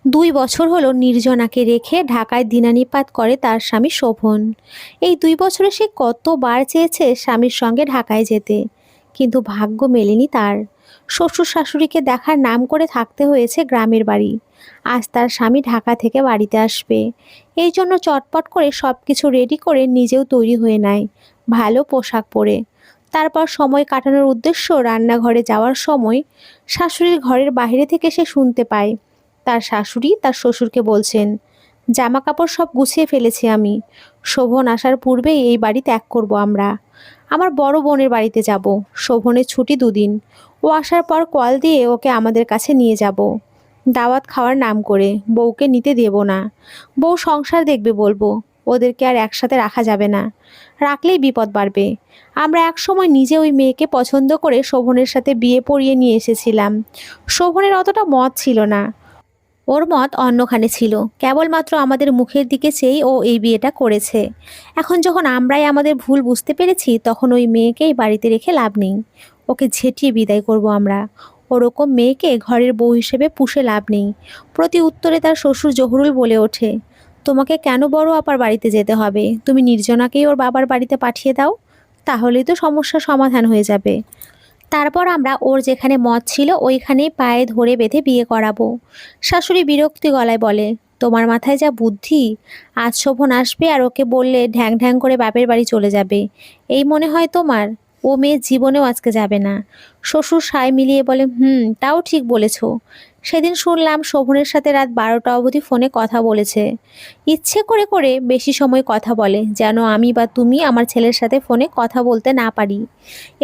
2 বছর হলো নির্জনাকে রেখে ঢাকায় দিনানিপাত করে তার স্বামী শোভন। এই 2 বছরে সে কতবার চেয়েছে স্বামীর সঙ্গে ঢাকায় যেতে, কিন্তু ভাগ্য মেলেনি তার। শ্বশুর শাশুড়িকে দেখার নাম করে থাকতে হয়েছে গ্রামের বাড়ি। আজ তার স্বামী ঢাকা থেকে বাড়িতে আসবে, এই জন্য চটপট করে সব কিছু রেডি করে নিজেও তৈরি হয়ে নেয় ভালো পোশাক পরে। তারপর সময় কাটানোর উদ্দেশ্য রান্নাঘরে যাওয়ার সময় শাশুড়ির ঘরের বাইরে থেকে সে শুনতে পায় তার শাশুড়ি তার শ্বশুরকে বলছেন, জামা কাপড় সব গুছিয়ে ফেলেছি আমি, শোভন আসার পূর্বেই এই বাড়ি ত্যাগ করব আমরা। আমার বড় বোনের বাড়িতে যাব, শোভনের ছুটি 2 দিন। ও আসার পর কল দিয়ে ওকে আমাদের কাছে নিয়ে যাব, দাওয়াত খাওয়ার নাম করে। বউকে নিতে দেব না, বউ সংসার দেখবে বলবো। ওদেরকে আর একসাথে রাখা যাবে না, রাখলেই বিপদ বাড়বে। আমরা একসময় নিজে ওই মেয়েকে পছন্দ করে শোভনের সাথে বিয়ে পড়িয়ে নিয়ে এসেছিলাম। শোভনের অতটা মত ছিল না, ওর মত অন্যখানে ছিল। কেবলমাত্র আমাদের মুখের দিকে চেয়েই ও এই বিয়েটা করেছে। এখন যখন আমরাই আমাদের ভুল বুঝতে পেরেছি, তখন ওই মেয়েকেই বাড়িতে রেখে লাভ নেই। ওকে ঝেঁটিয়ে বিদায় করব আমরা। ওরকম মেয়েকে ঘরের বউ হিসেবে পুষে লাভ নেই। প্রতি উত্তরে তার শ্বশুর জহুরুল বলে ওঠে, তোমাকে কেন বড় আপার বাড়িতে যেতে হবে? তুমি নির্জনাকেই ওর বাবার বাড়িতে পাঠিয়ে দাও, তাহলেই তো সমস্যার সমাধান হয়ে যাবে। তারপর আমরা ওর যেখানে মত ছিল ওইখানেই পায়ে ধরে বেঁধে বিয়ে করাবো। শাশুড়ি বিরক্তি গলায় বলে, তোমার মাথায় যা বুদ্ধি! আজ শোভন আসবে আর ওকে বললে ঢ্যাং ঢ্যাং করে বাপের বাড়ি চলে যাবে, এই মনে হয় তোমার? ও মেয়ে জীবনেও আজকে যাবে না। শ্বশুর সায় মিলিয়ে বলে, তাও ঠিক বলেছ। সেদিন শুনলাম শোভনের সাথে রাত 12টা অবধি ফোনে কথা বলেছে। ইচ্ছে করে করে বেশি সময় কথা বলে, যেন আমি বা তুমি আমার ছেলের সাথে ফোনে কথা বলতে না পারি।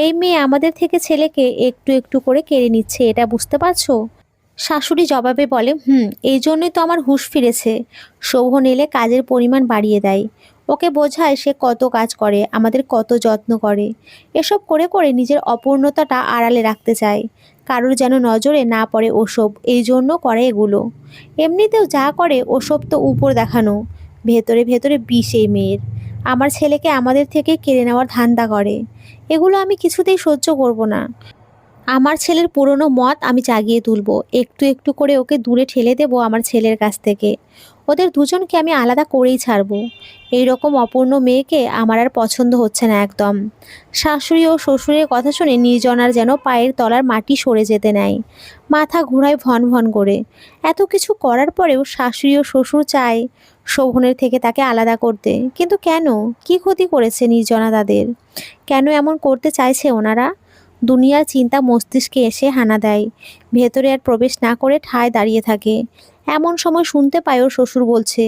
এই মেয়ে আমাদের থেকে ছেলেকে একটু একটু করে কেড়ে নিচ্ছে, এটা বুঝতে পারছো? শাশুড়ি জবাবে বলে, এই জন্যই তো আমার হুঁশ ফিরেছে। শোভন এলে কাজের পরিমাণ বাড়িয়ে দেয়। ওকে বোঝায় সে কত কাজ করে, আমাদের কত যত্ন করে। এসব করে করে নিজের অপূর্ণতাটা আড়ালে রাখতে চায়, কারোর যেন নজরে না পড়ে ওসব, এই জন্য করে এগুলো। এমনিতেও যা করে ওসব তো উপর দেখানো, ভেতরে ভেতরে বিষ এই মেয়ের। আমার ছেলেকে আমাদের থেকে কেড়ে নেওয়ার ধান্দা করে। এগুলো আমি কিছুতেই সহ্য করব না। আমার ছেলের পুরনো মত আমি জাগিয়ে তুলব, একটু একটু করে ওকে দূরে ঠেলে দেব আমার ছেলের কাছ থেকে। ওদের দুজনকে আমি আলাদা করেই ছাড়বো। এই রকম অপূর্ণ মেয়েকে আমার আর পছন্দ হচ্ছে না একদম। শাশুড়ি ও শ্বশুরের কথা শুনে নির্জনার যেন পায়ের তলার মাটি সরে যেতে নেয়, মাথা ঘুরায় ভন ভন করে। এত কিছু করার পরেও শাশুড়ি ও শ্বশুর চায় শোভনের থেকে তাকে আলাদা করতে, কিন্তু কেন? কি ক্ষতি করেছে নির্জনা তাদের? কেন এমন করতে চাইছে ওনারা? দুনিয়ার চিন্তা মস্তিষ্কে এসে হানা দেয়, ভেতরে আর প্রবেশ না করে ঠায় দাঁড়িয়ে থাকে। এমন সময় শুনতে পায় ওর শ্বশুর বলছে,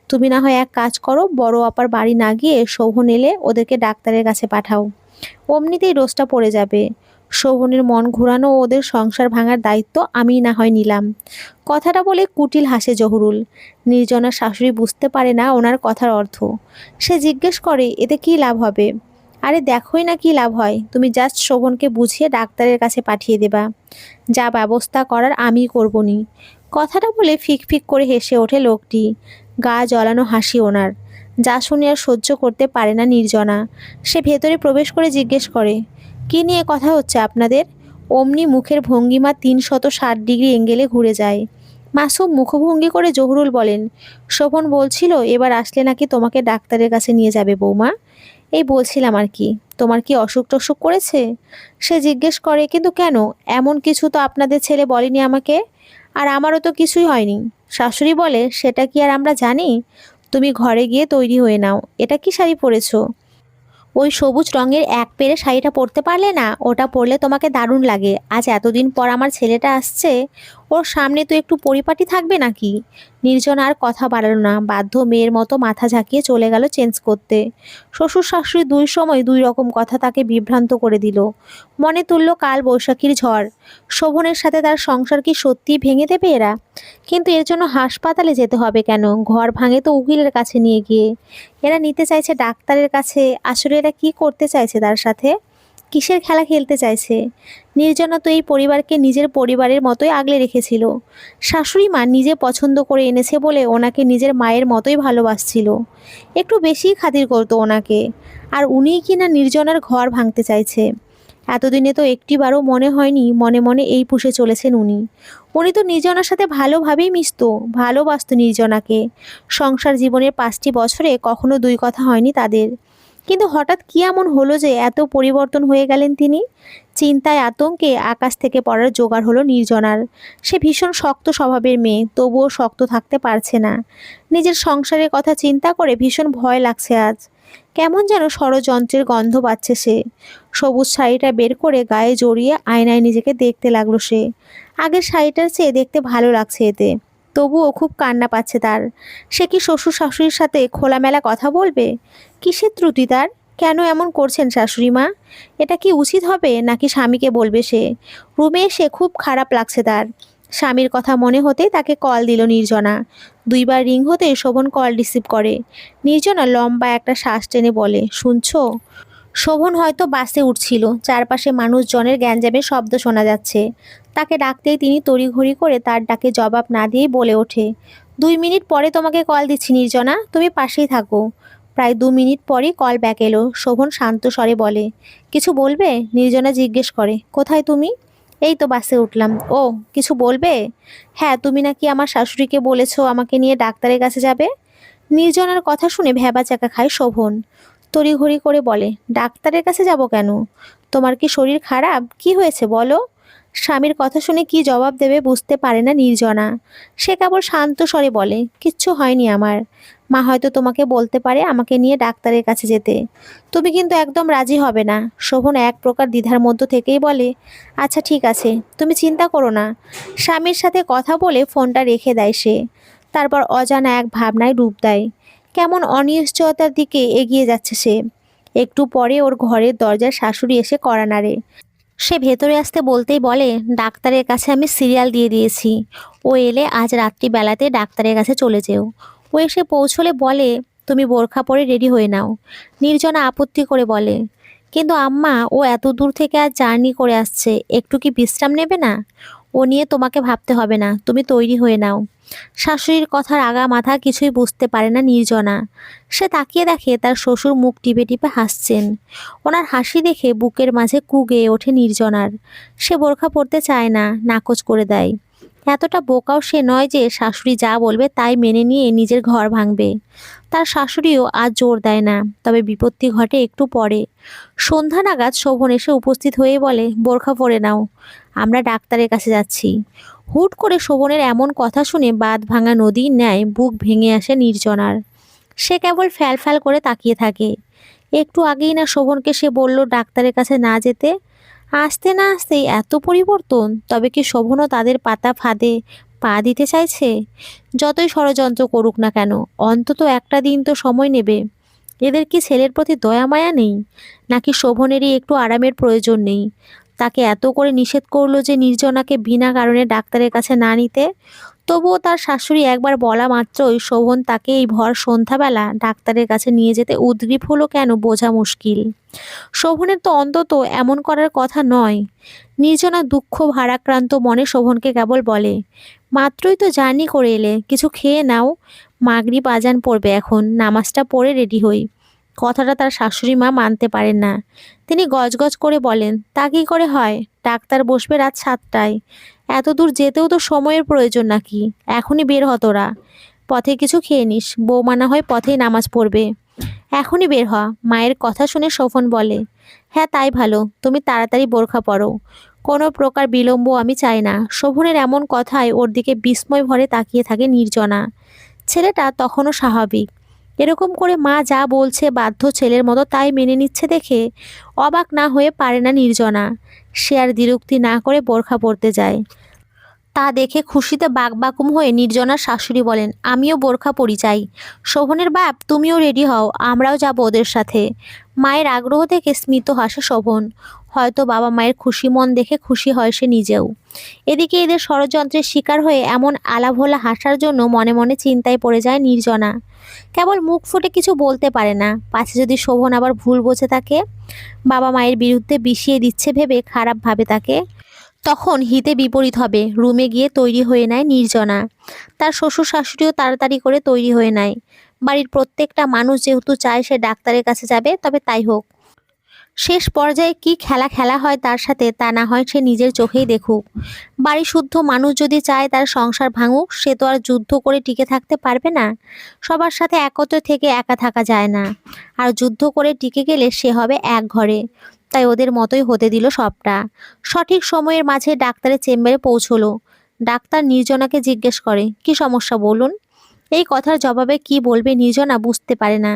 তুমি না হয় এক কাজ করো, বড় আপার বাড়ি না গিয়ে শোভন এলে ওদেরকে ডাক্তারের কাছে পাঠাও, অমনিতেই রোজটা পড়ে যাবে। শোভনের মন ঘোরানো ও ওদের সংসার ভাঙার দায়িত্ব আমি না হয় নিলাম। কথাটা বলে কুটিল হাসে জহুরুল। নির্জনার শাশুড়ি বুঝতে পারে না ওনার কথার অর্থ। সে জিজ্ঞেস করে, এতে কি লাভ হবে? আরে দেখোই না কি লাভ হয়, তুমি জাস্ট শোভনকে বুঝিয়ে ডাক্তারের কাছে পাঠিয়ে দেবা, যা ব্যবস্থা করার আমিই করবনি। কথাটা বলে ফিক ফিক করে হেসে ওঠে লোকটি, গা জ্বলানো হাসি ওনার। যা শুনে আর সহ্য করতে পারে না নির্জনা। সে ভেতরে প্রবেশ করে জিজ্ঞেস করে, কি নিয়ে কথা হচ্ছে আপনাদের? অমনি মুখের ভঙ্গিমা 360 ডিগ্রি এঙ্গেলে ঘুরে যায়। মাসুম মুখভঙ্গি করে জহুরুল বলেন, শোভন বলছিল এবার আসলে নাকি তোমাকে ডাক্তারের কাছে নিয়ে যাবে বৌমা। এই বলছিলাম আর কি, তোমার কি অসুখ টসুখ করেছে? সে জিজ্ঞেস করে, কিন্তু কেন? এমন কিছু তো আপনাদের ছেলে বলেনি আমাকে। আর আমারও তো কিছুই হয়নি। শাশুড়ি বলে, সেটা কি আর আমরা জানি? তুমি ঘরে গিয়ে তৈরি হয়ে নাও। এটা কি শাড়ি পরেছো? ওই সবুজ রঙের এক পেরে শাড়িটা পরতে পারলে না? ওটা পরলে তোমাকে দারুণ লাগে। আজ এতদিন পর আমার ছেলেটা আসছে, ওর সামনে তো একটু পরিপাটি থাকবে নাকি? নির্জন আর কথা বাড়ালো না, বাধ্য মেয়ের মতো মাথা ঝাঁকিয়ে চলে গেল চেঞ্জ করতে। শ্বশুর শাশুড়ি দুই সময় দুই রকম কথা তাকে বিভ্রান্ত করে দিল। মনে তুলল কাল বৈশাখীর ঝড়, শোভনের সাথে তার সংসার কি সত্যিই ভেঙে দেবে এরা? কিন্তু এর জন্য হাসপাতালে যেতে হবে কেন? ঘর ভাঙে তো উকিলের কাছে নিয়ে গিয়ে। এরা নিতে চাইছে ডাক্তারের কাছে। আসলে এরা কি করতে চাইছে তার সাথে? কিসের খেলা খেলতে চাইছে? নির্জনা তো এই পরিবারকে নিজের পরিবারের মতোই আগলে রেখেছিল। শাশুড়ি মা নিজে পছন্দ করে এনেছে বলে ওনাকে নিজের মায়ের মতোই ভালোবাসছিল, একটু বেশিই খাতির করতো ওনাকে। আর উনিই কিনা নির্জনার ঘর ভাঙতে চাইছে। এতদিনে তো একটিবারও মনে হয়নি মনে মনে এই পুষে চলেছেন উনি। উনি তো নির্জনার সাথে ভালোভাবেই মিশতো, ভালোবাসতো নির্জনাকে। সংসার জীবনের 5টি বছরে কখনো দুই কথা হয়নি তাদের। কিন্তু হঠাৎ কি এমন হলো যে এত পরিবর্তন হয়ে গেলেন তিনি? চিন্তায় আতঙ্কে আকাশ থেকে পড়ার জোগাড় হলো নির্জনার। সে ভীষণ শক্ত স্বভাবের মেয়ে, তবুও শক্ত থাকতে পারছে না। নিজের সংসারের কথা চিন্তা করে ভীষণ ভয় লাগছে আজ। কেমন যেন ষড়যন্ত্রের গন্ধ পাচ্ছে সে। সবুজ শাড়িটা বের করে গায়ে জড়িয়ে আয়নায় নিজেকে দেখতে লাগলো সে। আগের শাড়িটার চেয়ে দেখতে ভালো লাগছে এতে। তবুও খুব কান্না পাচ্ছে তার। সে কি শ্বশুর শাশুড়ির সাথে খোলামেলা কথা বলবে? কিসের ত্রুটি তার? কেন এমন করছেন শাশুড়ি মা? এটা কি উচিত হবে নাকি স্বামীকে বলবে সে? রুমে এসে খুব খারাপ লাগছে তার। স্বামীর কথা মনে হতেই তাকে কল দিল নির্জনা। 2বার রিং হতে শোভন কল রিসিভ করে। নির্জনা লম্বা একটা শ্বাস টেনে বলে, শুনছো? শোভন হয়তো বাসে উঠছিল, চারপাশে মানুষজনের গ্যাঞ্জামের শব্দ শোনা যাচ্ছে। তাকে ডাকতেই তিনি তড়িঘড়ি করে তার ডাকে জবাব না দিয়েই বলে ওঠে, 2 মিনিট পরে তোমাকে কল দিচ্ছি নির্জনা, তুমি পাশেই থাকো। প্রায় 2 মিনিট পরই কল ব্যাক এলো। শোভন শান্ত স্বরে বলে, কিছু বলবে? নির্জনা জিজ্ঞেস করে, কোথায় তুমি? এই তো বাসে উঠলাম। ও, কিছু বলবে? হ্যাঁ, তুমি নাকি আমার শাশুড়িকে বলেছো আমাকে নিয়ে ডাক্তারের কাছে যাবে। নির্জনার কথা শুনে ভ্যাবাচ্যাকা খায় শোভন। তড়িঘড়ি করে বলে, ডাক্তারের কাছে যাব কেন? তোমার কি শরীর খারাপ? কি হয়েছে বলো? স্বামীর কথা শুনে কি জবাব দেবে বুঝতে পারে না নির্জনা। সে কেবল শান্ত স্বরে বলে, কিচ্ছু হয়নি আমার। মা হয়তো তোমাকে বলতে পারে আমাকে নিয়ে ডাক্তারের কাছে যেতে। তুমি কিন্তু একদম রাজি হবে না। শোভন এক প্রকার দ্বিধার মধ্য থেকেই বলে, আচ্ছা ঠিক আছে, তুমি চিন্তা করো না। স্বামীর সাথে কথা বলে ফোনটা রেখে দেয় সে। তারপর অজানা এক ভাবনায় ডুব দেয়। কেমন অনিশ্চয়তার দিকে এগিয়ে যাচ্ছে সে। একটু পরে ওর ঘরের দরজার শাশুড়ি এসে কড়া নাড়ে। সে ভেতরে আসতে বলতেই বলে, ডাক্তারের কাছে আমি সিরিয়াল দিয়ে দিয়েছি। ও এলে আজ রাত্রিবেলাতে ডাক্তারের কাছে চলে যেও। ও এসে পৌঁছলে বলে, তুমি বোরখা পরে রেডি হয়ে নাও। নির্জনা আপত্তি করে বলে, কিন্তু আম্মা, ও এত দূর থেকে আজ জার্নি করে আসছে, একটু কি বিশ্রাম নেবে না? ও নিয়ে তোমাকে ভাবতে হবে না, তুমি তৈরি হয়ে নাও। শাশুড়ির কথার আগা মাথা কিছুই বুঝতে পারে না নির্জনা। সে তাকিয়ে দেখে তার শ্বশুর মুখ টিপে টিপে হাসছেন। ওনার হাসি দেখে বুকের মাঝে কু গেয়ে ওঠে নির্জনার। সে বোরখা পরতে চায় না, নাকচ করে দেয়। এতটা বোকাও সে নয় যে শাশুড়ি যা বলবে তাই মেনে নিয়ে নিজের ঘর ভাঙবে। তার শাশুড়িও আজ জোর দেয় না, তবে বিপত্তি ঘটে একটু পরে। সন্ধ্যা নাগাদ শোভন এসে উপস্থিত হয়ে বলে, বোরখা পরে নাও, আমরা ডাক্তারের কাছে যাচ্ছি। হুট করে শোভনের এমন কথা শুনে বাঁধ ভাঙা নদীর ন্যায় বুক ভেঙে আসে নির্জনার। সে কেবল ফ্যাল ফ্যাল করে তাকিয়ে থাকে। একটু আগেই না শোভনকে সে বলল ডাক্তারের কাছে না যেতে। আসতে না আসতেই এত পরিবর্তন। তবে কি শোভনও তাদের পাতা ফাঁদে পা দিতে চাইছে? যতই ষড়যন্ত্র করুক না কেন, অন্তত একটা দিন তো সময় নেবে। এদের কি ছেলের প্রতি দয়া মায়া নেই? নাকি শোভনেরই একটু আরামের প্রয়োজন নেই? তাকে এত করে নিষেধ করলো যে নির্জনাকে বিনা কারণে ডাক্তারের কাছে না নিতে। তবুও তার শাশুড়ি একবার বলা মাত্রই শোভন তাকে এই ভর সন্ধ্যাবেলা ডাক্তারের কাছে নিয়ে যেতে উদ্গ্রীব হলো কেন বোঝা মুশকিল। শোভনের তো অন্তত এমন করার কথা নয়। নির্জনা দুঃখ ভারাক্রান্ত মনে শোভনকে কেবল বলে, মাত্রই তো জার্নি করে এলে, কিছু খেয়ে নাও। মাগরিব আজান পড়বে এখন, নামাজটা পড়ে রেডি হই। কথাটা তার শাশুড়ি মা মানতে পারেন না। তিনি গজগজ করে বলেন, তা কি করে হয়? ডাক্তার বসবে রাত 7টায়। এত দূর যেতেও তো সময়ের প্রয়োজন নাকি? এখনই বের হ তোরা। পথে কিছু খেয়ে নিস, বৌমা না হয় পথেই নামাজ পড়বে। এখনই বের হ। মায়ের কথা শুনে শোভন বলে, হ্যাঁ তাই ভালো, তুমি তাড়াতাড়ি বোরখা পরো। কোনো প্রকার বিলম্ব আমি চাই না। শোভনের এমন কথায় ওর দিকে বিস্ময় ভরে তাকিয়ে থাকে নির্জনা। ছেলেটা তখনও স্বাভাবিক। এরকম করে মা যা বলছে বাধ্য ছেলের মতো তাই মেনে নিচ্ছে দেখে অবাক না হয়ে পারে না নির্জনা। সে আর দ্বিরুক্তি না করে বোরখা পরতে যায়। তা দেখে খুশিতে বাকবাকুম হয়ে নির্জনার শাশুড়ি বলেন, আমিও বোরখা পরি চাই। শোভনের বাপ, তুমিও রেডি হও, আমরাও যাব ওদের সাথে। মায়ের আগ্রহ দেখে স্মিত হাসে শোভন। হয়তো বাবা মায়ের খুশি মন দেখে খুশি হয় সে নিজেও। এদিকে এদের ষড়যন্ত্রের শিকার হয়ে এমন আলাভোলা হাসার জন্য মনে মনে চিন্তায় পড়ে যায় নির্জনা। কেবল মুখ ফুটে কিছু বলতে পারে না, পাছে যদি শোভন আবার ভুল বোঝে তাকে, বাবা মায়ের বিরুদ্ধে বিষিয়ে দিচ্ছে ভেবে খারাপ ভাবে তাকে, তখন হিতে বিপরীত হবে। রুমে গিয়ে তৈরি হয়ে নেয় নির্জনা। তার শ্বশুর শাশুড়িও তাড়াতাড়ি করে তৈরি হয়ে নেয়। বাড়ির প্রত্যেকটা মানুষ যেহেতু চায় সে ডাক্তারের কাছে যাবে, তবে তাই হোক। শেষ পর্যায়ে কি খেলা খেলা হয় তার সাথে, তা না হয় সে নিজের চোখেই দেখুক। বাড়ি শুদ্ধ মানুষ যদি চায় তার সংসার ভাঙুক, সে তো আর যুদ্ধ করে টিকে থাকতে পারবে না। সবার সাথে একত্রে থেকে একা থাকা যায় না, আর যুদ্ধ করে টিকে গেলে সে হবে এক ঘরে। তাই ওদের মতোই হতে দিল সবটা। সঠিক সময়ের মাঝে ডাক্তারের চেম্বারে পৌঁছলো। ডাক্তার নির্জনাকে জিজ্ঞেস করে, কি সমস্যা বলুন। এই কথার জবাবে কি বলবে নির্জনা বুঝতে পারে না।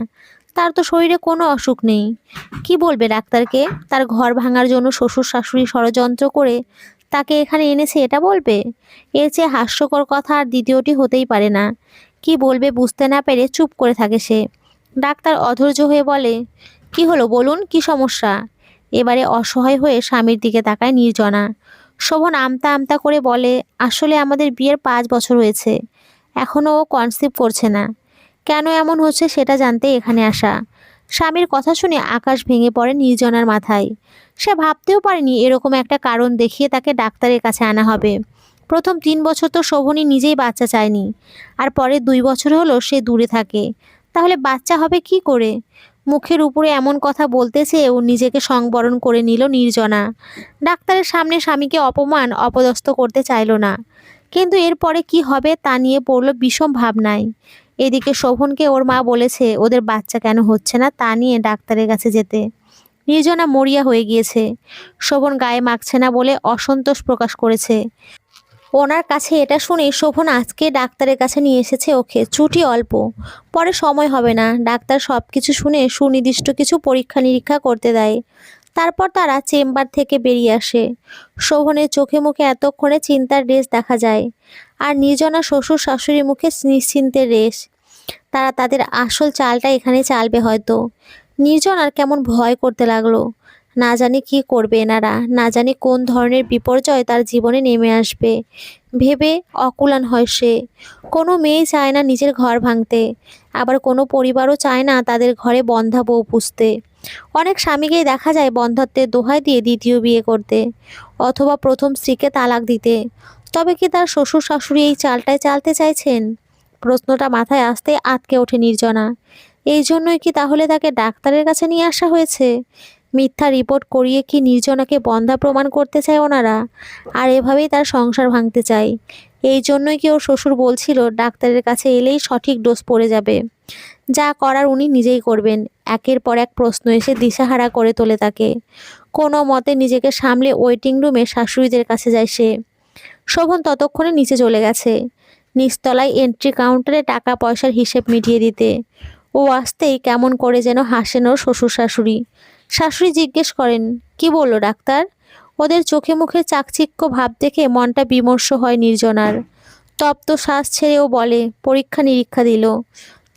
তার তো শরীরে কোনো অসুখ নেই। কি বলবে ডাক্তারকে? তার ঘর ভাঙার জন্য শ্বশুর শাশুড়ি ষড়যন্ত্র করে তাকে এখানে এনেছে এটা বলবে? এর চেয়ে হাস্যকর কথা আর দ্বিতীয়টি হতেই পারে না। কি বলবে বুঝতে না পেরে চুপ করে থাকে সে। ডাক্তার অধৈর্য হয়ে বলে, কি হলো বলুন, কি সমস্যা? এবারে অসহায় হয়ে স্বামীর দিকে তাকায় নির্জনা। শোভন আমতা আমতা করে বলে, আসলে আমাদের বিয়ের 5 বছর হয়েছে, এখনও ও কনসিভ করছে না। কেন এমন হচ্ছে সেটা জানতে এখানে আসা। স্বামীর কথা শুনে আকাশ ভেঙে পড়ে নির্জনার মাথায়। সে ভাবতেও পারেনি এরকম একটা কারণ দেখিয়ে তাকে ডাক্তারের কাছে আনা হবে। প্রথম 3 বছর তো শোভনী নিজেই বাচ্চা চায়নি, আর পরের 2 বছর হলো সে দূরে থাকে। তাহলে বাচ্চা হবে কি করে? মুখের উপরে এমন কথা বলতে চেয়েও নিজেকে সংবরণ করে নিল নির্জনা। ডাক্তারের সামনে স্বামীকে অপমান অপদস্থ করতে চাইল না, কিন্তু এরপরে কি হবে তা নিয়ে পড়ল বিষম ভাবনায়। এদিকে শোভনকে ওর মা বলেছে ওদের বাচ্চা কেন হচ্ছে না তা নিয়ে ডাক্তারের কাছে যেতে। নির্জনা মরিয়া হয়ে গিয়েছে। শোভন গায়ে মাখছে না বলে অসন্তোষ প্রকাশ করেছে। ওনার কাছে এটা শুনে শোভন আজকে ডাক্তারের কাছে নিয়ে এসেছে ওকে, ছুটি অল্প, পরে সময় হবে না। ডাক্তার সব কিছু শুনে সুনির্দিষ্ট কিছু পরীক্ষা নিরীক্ষা করতে দেয়। তারপর তারা চেম্বার থেকে বেরিয়ে আসে। শোভনের চোখে মুখে এতক্ষণে চিন্তার রেশ দেখা যায়, আর নির্জনা শ্বশুর শাশুড়ির মুখে নিশ্চিন্তের রেশ। তারা তাদের আসল চালটা এখানে চালবে হয়তো। নির্জনার কেমন ভয় করতে লাগলো। না জানি কি করবে এনারা, না জানি কোন ধরনের বিপর্যয় তার জীবনে নেমে আসবে ভেবে অকুলান হয় সে। কোনো মেয়ে চায় না নিজের ঘর ভাঙতে, আবার কোনো পরিবারও চায় না তাদের ঘরে বন্ধা বউ পুষতে। অনেক স্বামীকেই দেখা যায় বন্ধাত্বের দোহাই দিয়ে দ্বিতীয় বিয়ে করতে, অথবা প্রথম স্ত্রীকে তালাক দিতে। তবে কি তার শ্বশুর শাশুড়ি এই চালটায় চালতে চাইছেন? প্রশ্নটা মাথায় আসতে আটকে ওঠে নির্জনা। এই জন্যই কি তাহলে তাকে ডাক্তারের কাছে নিয়ে আসা হয়েছে? মিথ্যা রিপোর্ট করিয়ে কি নির্জনাকে বন্ধা প্রমাণ করতে চায় ওনারা, আর এভাবেই তার সংসার ভাঙতে চায়? এই জন্যই কি ওর শ্বশুর বলছিল ডাক্তারের কাছে এলেই সঠিক ডোজ পড়ে যাবে, যা করার উনি নিজেই করবেন। একের পর এক প্রশ্ন এসে দিশাহারা করে তোলে তাকে। কোনো মতে নিজেকে সামলে ওয়েটিং রুমে শাশুড়িদের কাছে যায় সে। শোভন ততক্ষণে নিচে চলে গেছে, নিচতলায় এন্ট্রি কাউন্টারে টাকা পয়সার হিসেব মিটিয়ে দিতে। ও আসতেই কেমন করে যেন হাসেন ওর শ্বশুর শাশুড়ি। শাশুড়ি জিজ্ঞেস করেন, কি বলল ডাক্তার? ওদের চোখে মুখে চাকচিক্য ভাব দেখে মনটা বিমর্ষ হয় নির্জনার। তপ্ত শ্বাস ছেড়ে ও বলে, পরীক্ষা নিরীক্ষা দিল।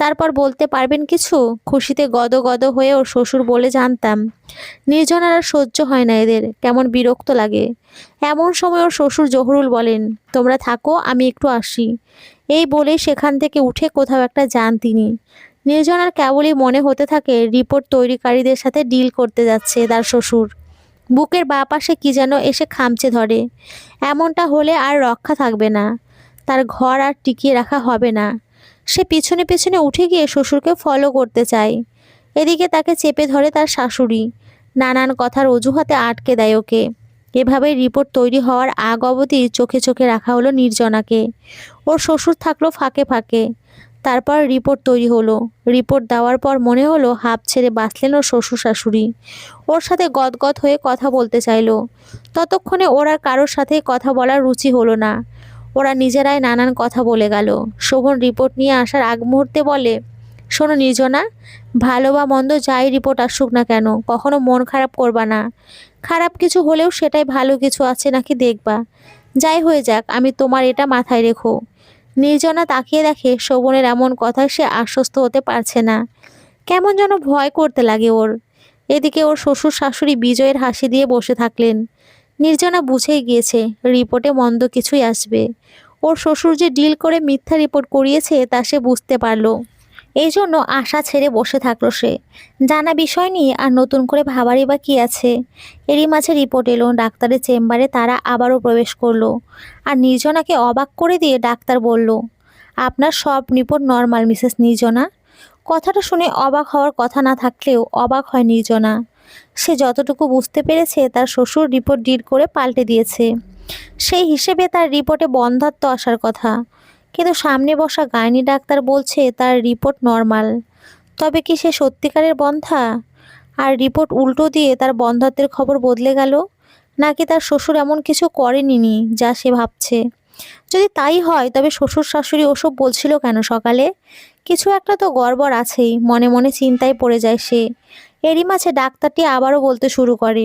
তারপর বলতে পারবেন কিছু? খুশিতে গদ হয়ে ওর শ্বশুর বলে, জানতাম। নির্জনার আর সহ্য হয় না এদের, কেমন বিরক্ত লাগে। এমন সময় ওর শ্বশুর জহুরুল বলেন, তোমরা থাকো, আমি একটু আসি। এই বলেই সেখান থেকে উঠে কোথাও একটা যান তিনি। নির্জনার কেবলই মনে হতে থাকে রিপোর্ট তৈরিকারীদের সাথে ডিল করতে যাচ্ছে তার শ্বশুর। বুকের বাঁ পাশে কি যেন এসে খামচে ধরে। এমনটা হলে আর রক্ষা থাকবে না, তার ঘর আর টিকিয়ে রাখা হবে না। সে পিছনে পিছনে উঠে গিয়ে শ্বশুরকে ফলো করতে চায়। এদিকে তাকে চেপে ধরে তার শাশুড়ি, নানান কথার অজুহাতে আটকে দেয় ওকে। এভাবেই রিপোর্ট তৈরি হওয়ার আগ অবধি চোখে চোখে রাখা হলো নির্জনাকে। ওর শ্বশুর থাকলো ফাঁকে ফাঁকে। তারপর রিপোর্ট তৈরি হলো। রিপোর্ট দেওয়ার পর মনে হলো হাঁপ ছেড়ে বাঁচলেন ওর শ্বশুর শাশুড়ি। ওর সাথে গদগদ হয়ে কথা বলতে চাইলো। ততক্ষণে ওর আর কারোর সাথে কথা বলার রুচি হলো না। ওরা নিজেরাই নানান কথা বলে গেল। শোভন রিপোর্ট নিয়ে আসার আগ মুহূর্তে বলে, শোনো নির্জনা, ভালো বা মন্দ যাই রিপোর্ট আসুক না কেন, কখনো মন খারাপ করবা না। খারাপ কিছু হলেও সেটাই ভালো কিছু আছে নাকি দেখবা। যাই হয়ে যাক, আমি তোমার এটা মাথায় রেখো। নির্জনা তাকিয়ে দেখে শোভনের এমন কথায় সে আশ্বস্ত হতে পারছে না। কেমন যেন ভয় করতে লাগে ওর। এদিকে ওর শ্বশুর শাশুড়ি বিজয়ের হাসি দিয়ে বসে থাকলেন। নির্জনা বুঝেই গিয়েছে রিপোর্টে মন্দ কিছুই আসবে। ওর শ্বশুর যে ডিল করে মিথ্যা রিপোর্ট করিয়েছে তা সে বুঝতে পারলো। এই জন্য আশা ছেড়ে বসে থাকলো সে। জানা বিষয় নিয়ে আর নতুন করে ভাবারই বা কী আছে। এরই মাঝে রিপোর্ট এলো। ডাক্তারের চেম্বারে তারা আবারও প্রবেশ করলো। আর নির্জনাকে অবাক করে দিয়ে ডাক্তার বলল, আপনার সব রিপোর্ট নর্মাল মিসেস নির্জনা। কথাটা শুনে অবাক হওয়ার কথা না থাকলেও অবাক হয় নির্জনা। সে যতটুকু বুঝতে পেরেছে তার শ্বশুর রিপোর্ট ডিড করে পাল্টে দিয়েছে। সেই হিসেবে তার রিপোর্টে বন্ধ্যাত্ব আসার কথা, কিন্তু সামনে বসা গাইনি ডাক্তার বলছে তার রিপোর্ট নর্মাল। তবে কি সে সত্যিকারের বন্ধ্যা? আর রিপোর্ট উল্টো দিয়ে তার বন্ধ্যত্বের খবর বদলে গেল, নাকি তার শ্বশুর এমন কিছু করেনি যা সে ভাবছে? যদি তাই হয় তবে শ্বশুর শাশুড়ি ওসব বলছিল কেন সকালে? কিছু একটা তো গড়বড় আছেই। মনে মনে চিন্তায় পড়ে যায় সে। এরই মাঝে ডাক্তারটি আবারও বলতে শুরু করে,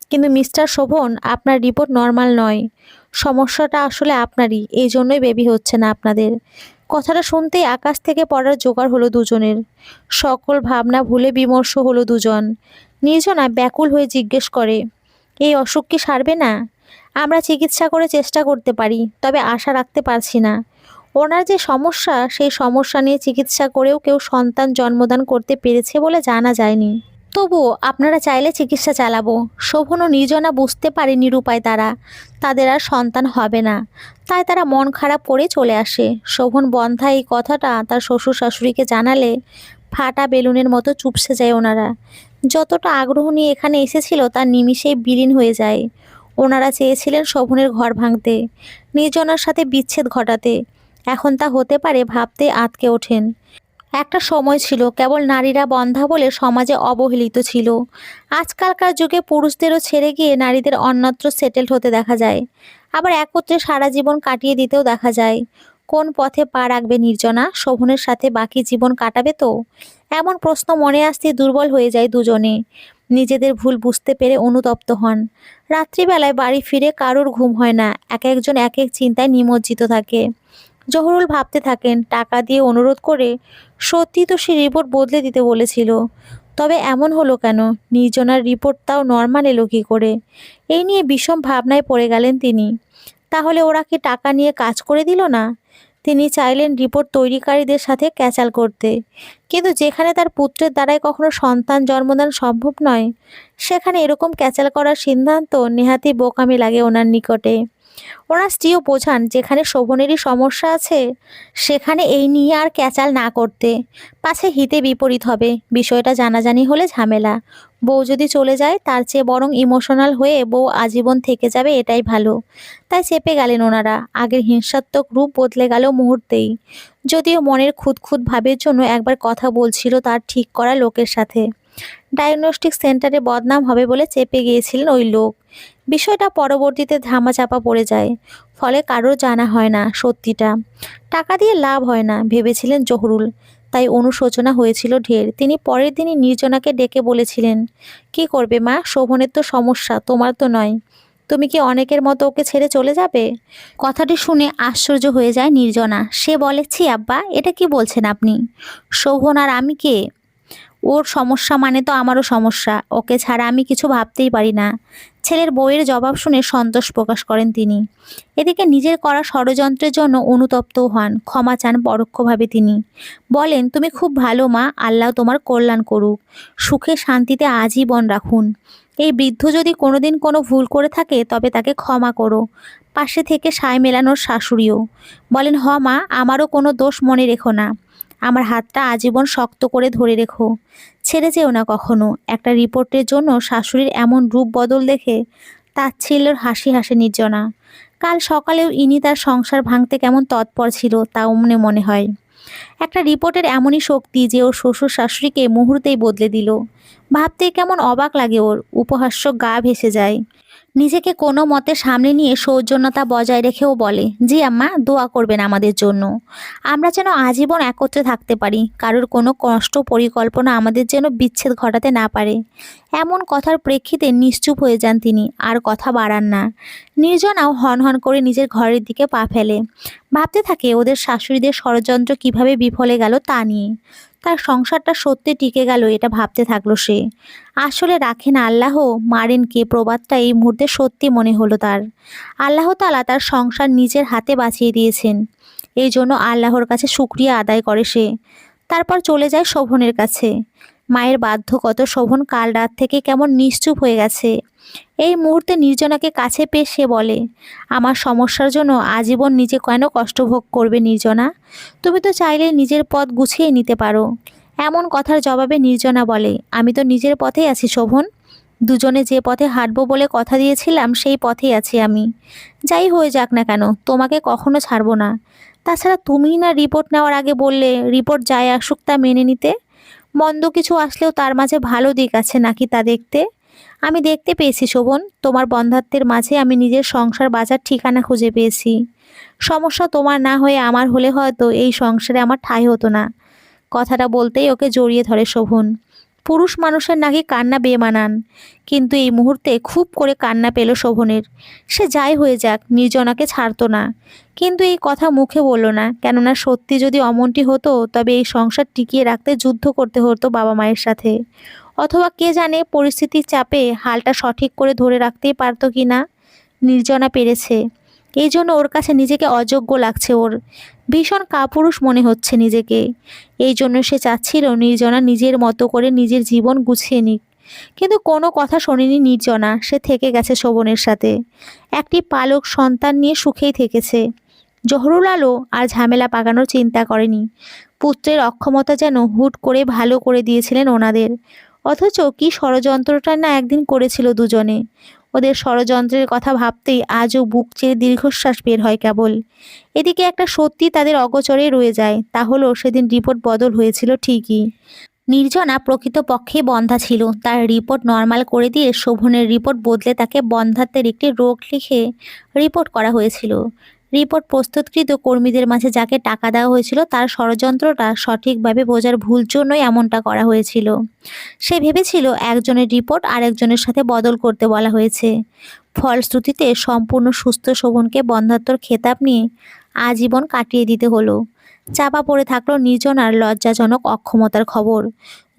কিন্তু মিস্টার শোভন, আপনার রিপোর্ট নর্মাল নয়। সমস্যাটা আসলে আপনারই, এই জন্যই বেবি হচ্ছে না আপনাদের। কথাটা শুনতেই আকাশ থেকে পড়ার জোগাড় হলো দুজনের। সকল ভাবনা ভুলে বিমর্ষ হলো দুজন। নির্জনা ব্যাকুল হয়ে জিজ্ঞেস করে, এই অসুখ কি সারবে না? আমরা চিকিৎসা করে চেষ্টা করতে পারি, তবে আশা রাখতে পারছি না। ওনার যে সমস্যা, সেই সমস্যা নিয়ে চিকিৎসা করেও কেউ সন্তান জন্মদান করতে পেরেছে বলে জানা যায়নি। তবুও আপনারা চাইলে চিকিৎসা চালাবো। শোভন ও নির্জনা বুঝতে পারে নিরুপায় তারা, তাদের আর সন্তান হবে না। তাই তারা মন খারাপ করে চলে আসে। শোভন বন্ধ্যা এই কথাটা তার শ্বশুর শাশুড়িকে জানালে ফাটা বেলুনের মতো চুপসে যায় ওনারা। যতটা আগ্রহ নিয়ে এখানে এসেছিল তার নিমিষেই বিলীন হয়ে যায়। ওনারা চেয়েছিলেন শোভনের ঘর ভাঙতে, নির্জনার সাথে বিচ্ছেদ ঘটাতে। এখন তা হতে পারে ভাবতে আঁতকে ওঠেন। একটা সময় ছিল কেবল নারীরা বন্ধ্যা বলে সমাজে অবহেলিত ছিল। আজকালকার যুগে পুরুষদেরও ছেড়ে গিয়ে নারীদের অন্যত্র সেটেলড হতে দেখা যায়। আবার একত্রে সারা জীবন কাটিয়ে দিতেও দেখা যায়। কোন পথে পা রাখবে নির্জনা? শোভনের সাথে বাকি জীবন কাটাবে তো? এমন প্রশ্ন মনে আসতেই দুর্বল হয়ে যায় দুজনে। নিজেদের ভুল বুঝতে পেরে অনুতপ্ত হন। রাত্রিবেলায় বাড়ি ফিরে কারোর ঘুম হয় না, এক একজন এক এক চিন্তায় নিমজ্জিত থাকে। জহুরুল ভাবতে থাকেন, টাকা দিয়ে অনুরোধ করে সত্যি তো সে রিপোর্ট বদলে দিতে বলেছিল। তবে এমন হলো কেন? নির্জনার রিপোর্ট তাও নর্মাল এলো কী করে? এই নিয়ে বিষম ভাবনায় পড়ে গেলেন তিনি। তাহলে ওরা কি টাকা নিয়ে কাজ করে দিল না? তিনি চাইলেন রিপোর্ট তৈরিকারীদের সাথে ক্যাচাল করতে, কিন্তু যেখানে তার পুত্রের দ্বারাই কখনো সন্তান জন্মদান সম্ভব নয়, সেখানে এরকম ক্যাচাল করার সিদ্ধান্ত নেহাতি বোকামি লাগে ওনার নিকটে। ওনার স্ত্রীও বোঝান, যেখানে শোভনেরই সমস্যা আছে সেখানে এই নিয়ে আর ক্যাচাল না করতে, পাছে হিতে বিপরীত হবে। বিষয়টা জানাজানি হলে ঝামেলা। বউ যদি চলে যায় তার চেয়ে বরং ইমোশনাল হয়ে বউ আজীবন থেকে যাবে, এটাই ভালো। তাই চেপে গেলেন ওনারা। আগের হিংসাত্মক রূপ বদলে গেল মুহূর্তেই। যদিও মনের খুঁতখুঁত ভাবের জন্য একবার কথা বলছিল তার ঠিক করা লোকের সাথে। ডায়াগনস্টিক সেন্টারে বদনাম হবে বলে চেপে গিয়েছিলেন ওই লোক। বিষয়টা পরবর্তীতে ধামাচাপা পড়ে যায়, ফলে কারোর জানা হয় না সত্যিটা। টাকা দিয়ে লাভ হয় না ভেবেছিলেন জহুরুল, তাই অনুশোচনা হয়েছিল ঢের। তিনি পরের দিনই নির্জনাকে ডেকে বলেছিলেন, কি করবে মা? শোভনের তো সমস্যা, তোমার তো নয়। তুমি কি অনেকের মতো ওকে ছেড়ে চলে যাবে? কথাটি শুনে আশ্চর্য হয়ে যায় নির্জনা। সে বলে, ছি আব্বা, এটা কি বলছেন আপনি? শোভন আর আমি কে? ওর সমস্যা মানে তো আমারও সমস্যা। ওকে ছাড়া আমি কিছু ভাবতেই পারি না। ছেলের বউয়ের জবাব শুনে সন্তোষ প্রকাশ করেন তিনি। এদিকে নিজের করা ষড়যন্ত্রের জন্য অনুতপ্তও হন, ক্ষমা চান পরোক্ষভাবে তিনি। বলেন, তুমি খুব ভালো মা, আল্লাহ তোমার কল্যাণ করুক, সুখে শান্তিতে আজীবন রাখুন। এই বৃদ্ধ যদি কোনোদিন কোনো ভুল করে থাকে তবে তাকে ক্ষমা করো। পাশে থেকে সায় মেলানোর শাশুড়িও বলেন, হ মা, আমারও কোনো দোষ মনে রেখো না। আমার হাতটা আজীবন শক্ত করে ধরে রেখো, ছেড়ে যেও না কখনো। একটা রিপোর্টের জন্য শাশুড়ির এমন রূপ বদল দেখে তাচ্ছিল্যের হাসি হাসে নির্জনা। কাল সকালেও ইনি তার সংসার ভাঙতে কেমন তৎপর ছিল তা মনে মনে হয়। একটা রিপোর্টের এমনই শক্তি যে ওর শ্বশুর শাশুড়িকে মুহূর্তেই বদলে দিল। ভাবতেই কেমন অবাক লাগে ওর, উপহাস্য গা ভেসে যায়। নিজেকে কোনো মতে সামনে নিয়ে সৌজন্যতা বজায় রেখেও বলে, জি আম্মা, দোয়া করবেন আমাদের জন্য। আমরা যেন আজীবন একত্রে থাকতে পারি, কারোর কোনো কষ্ট পরিকল্পনা আমাদের যেন বিচ্ছেদ ঘটাতে না পারে। এমন কথার প্রেক্ষিতে নিশ্চুপ হয়ে যান তিনি, আর কথা বাড়ান না। নির্জনাও হনহন করে নিজের ঘরের দিকে পা ফেলে। ভাবতে থাকে ওদের শাশুড়িদের ষড়যন্ত্র কিভাবে বিফলে গেল তা নিয়ে। তার সংসারটা সত্যি টিকে গেল এটা ভাবতে থাকলো সে। আসলে রাখেন আল্লাহ, মারেন কে, প্রবাদটা এই মুহূর্তে সত্যি মনে হলো তার। আল্লাহ তাআলা তার সংসার নিজের হাতে বাঁচিয়ে দিয়েছেন, এই জন্য আল্লাহর কাছে শুকরিয়া আদায় করে সে। তারপর চলে যায় শোভনের কাছে। মায়ের বাধ্যগত শোভন কাল রাত থেকে কেমন নিশ্চুপ হয়ে গেছে। এই মুহূর্তে নির্জনাকে কাছে পেয়ে সে বলে, আমার সমস্যার জন্য আজীবন নিজে কেন কষ্ট ভোগ করবে নির্জনা? তুমি তো চাইলে নিজের পথ গুছিয়ে নিতে পারো। এমন কথার জবাবে নির্জনা বলে, আমি তো নিজের পথেই আছি শোভন। দুজনে যে পথে হাঁটবো বলে কথা দিয়েছিলাম সেই পথেই আছি আমি। যাই হয়ে যাক না কেন তোমাকে কখনো ছাড়বো না। তাছাড়া তুমিই না রিপোর্ট নেওয়ার আগে বললে রিপোর্ট যাই আসুক তা মেনে নিতে। মন্দ কিছু আসলেও তার মাঝে ভালো দিক আছে নাকি তা দেখতে। আমি দেখতে পেয়েছি শোভন, তোমার বন্ধ্যাত্বের মাঝে আমি নিজের সংসার বাঁচার ঠিকানা খুঁজে পেয়েছি। সমস্যা তোমার না হয়ে আমার হলে হয়তো এই সংসারে আমার ঠাঁই হতো না। কথাটা বলতেই ওকে জড়িয়ে ধরে শোভন। পুরুষ মানুষের নাকি কান্না বেমানান, কিন্তু এই মুহূর্তে খুব করে কান্না পেল শোভনের। সে যাই হয়ে যাক নির্জনাকে ছাড়তো না, কিন্তু এই কথা মুখে বলল না, কেননা সত্যি যদি অমনটি হতো তবে এই সংসার টিকিয়ে রাখতে যুদ্ধ করতে হতো বাবা মায়ের সাথে। অথবা কে জানে পরিস্থিতির চাপে হালটা সঠিক করে ধরে রাখতেই পারতো কি না। নির্জনা পেরেছে, এই জন্য ওর কাছে নিজেকে অযোগ্য লাগছে। ওর ভীষণ কাপুরুষ মনে হচ্ছে নিজেকে। এই জন্য সে চাচ্ছিল নির্জনা নিজের মতো করে নিজের জীবন গুছিয়ে নিক। কিন্তু কোনো কথা শোনেনি নির্জনা, সে থেকে গেছে শোভনের সাথে। একটি পালক সন্তান নিয়ে সুখেই থেকেছে। জহুরুল আলো আর ঝামেলা পাকানোর চিন্তা করেনি। পুত্রের অক্ষমতা যেন হুট করে ভালো করে দিয়েছিলেন ওনাদের। অথচ কি ষড়যন্ত্রটা না একদিন করেছিল দুজনে। ওদের ষড়যন্ত্রের কথা ভাবতেই আজও বুক চেয়ে দীর্ঘশ্বাস বের হয় কেবল। এদিকে একটা সত্যি তাদের অগোচরে রয়ে যায়, তা হলো সেদিন রিপোর্ট বদল হয়েছিল ঠিকই। নির্জনা প্রকৃতপক্ষে বন্ধ্যা ছিল, তার রিপোর্ট নর্মাল করে দিয়ে শোভনের রিপোর্ট বদলে তাকে বন্ধ্যাত্বের একটি রোগ লিখে রিপোর্ট করা হয়েছিল। রিপোর্ট প্রস্তুতকৃত কর্মীদের মাঝে যাকে টাকা দেওয়া হয়েছিল তার ষড়যন্ত্রটা সঠিকভাবে বোঝার ভুল জন্যই এমনটা করা হয়েছিল। সে ভেবেছিল একজনের রিপোর্ট আরেকজনের সাথে বদল করতে বলা হয়েছে। ফলশ্রুতিতে সম্পূর্ণ সুস্থ শোভনকে বন্ধ্যাত্বর খেতাব নিয়ে আজীবন কাটিয়ে দিতে হলো। চাপা পড়ে থাকলো নির্জনার লজ্জাজনক অক্ষমতার খবর।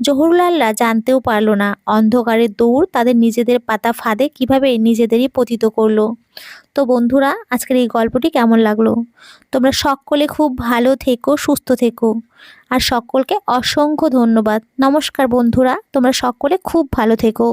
জহুরলালরা জানতেও পারল না অন্ধকারের দৌড় তাদের নিজেদের পাতা ফাঁদে কিভাবে নিজেদেরই পতিত করলো। তো বন্ধুরা, আজকের এই গল্পটি কেমন লাগলো? তোমরা সকলে খুব ভালো থেকো, সুস্থ থেকো। আর সকলকে অসংখ্য ধন্যবাদ। নমস্কার বন্ধুরা, তোমরা সকলে খুব ভালো থেকো।